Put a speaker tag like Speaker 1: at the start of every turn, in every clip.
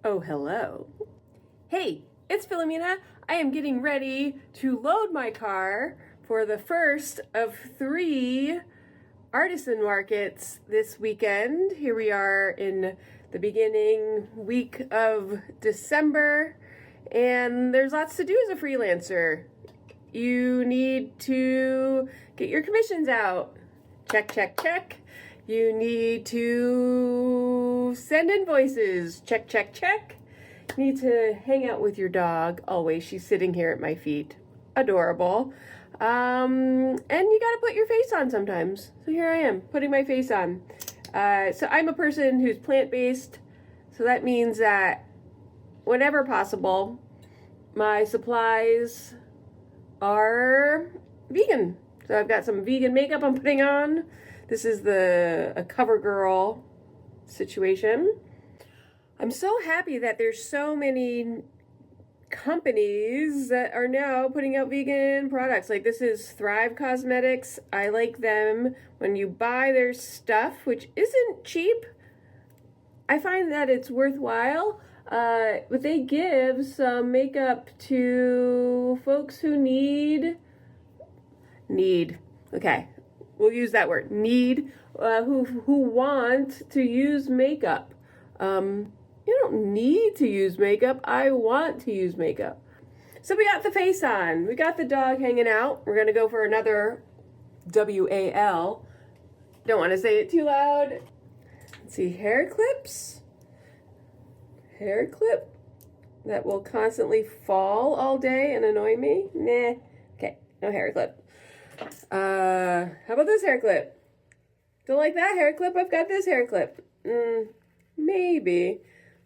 Speaker 1: Oh, hello. Hey, it's Philomena. I am getting ready to load my car for the first of 3 artisan markets this weekend. Here we are in the beginning week of December, and there's lots to do as a freelancer. You need to get your commissions out. Check, check, check. You need to send invoices. Check, check, check. You need to hang out with your dog. Always. She's sitting here at my feet. Adorable. And you gotta put your face on sometimes. So here I am, putting my face on. So I'm a person who's plant-based. So that means that whenever possible, my supplies are vegan. So I've got some vegan makeup I'm putting on. This is a CoverGirl situation. I'm so happy that there's so many companies that are now putting out vegan products. Like this is Thrive Cosmetics. I like them. When you buy their stuff, which isn't cheap, I find that it's worthwhile. But they give some makeup to folks who need, okay, we'll use that word, who want to use makeup. You don't need to use makeup. I want to use makeup. So we got the face on. We got the dog hanging out. We're going to go for another WAL. Don't want to say it too loud. Let's see, hair clips. Hair clip that will constantly fall all day and annoy me. Nah. Okay, no hair clip. How about this hair clip? Don't like that hair clip? I've got this hair clip. Maybe.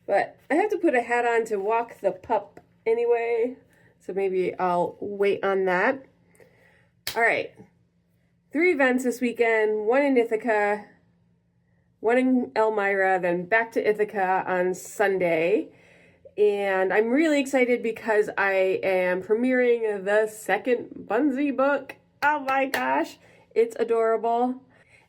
Speaker 1: But I have to put a hat on to walk the pup anyway. So maybe I'll wait on that. All right. 3 events this weekend. 1 in Ithaca, 1 in Elmira, then back to Ithaca on Sunday. And I'm really excited because I am premiering the 2nd Bunzi book. Oh my gosh, it's adorable.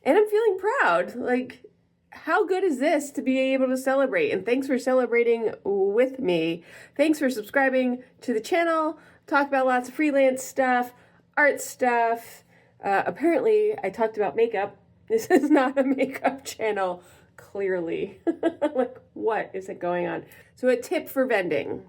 Speaker 1: And I'm feeling proud. Like, how good is this to be able to celebrate? And thanks for celebrating with me. Thanks for subscribing to the channel. Talk about lots of freelance stuff, art stuff. Apparently, I talked about makeup. This is not a makeup channel, clearly. Like, what is it going on? So a tip for vending.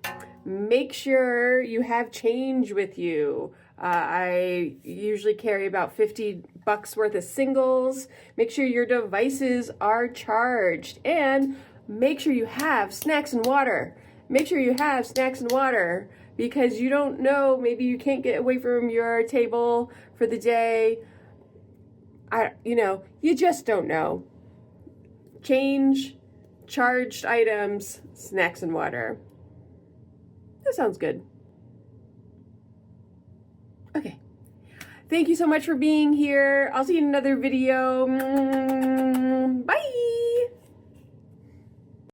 Speaker 1: Make sure you have change with you. I usually carry about $50 worth of singles. Make sure your devices are charged, and make sure you have snacks and water. Make sure you have snacks and water because you don't know, maybe you can't get away from your table for the day. You just don't know. Change, charged items, snacks and water. That sounds good. Okay. Thank you so much for being here. I'll see you in another video. Bye.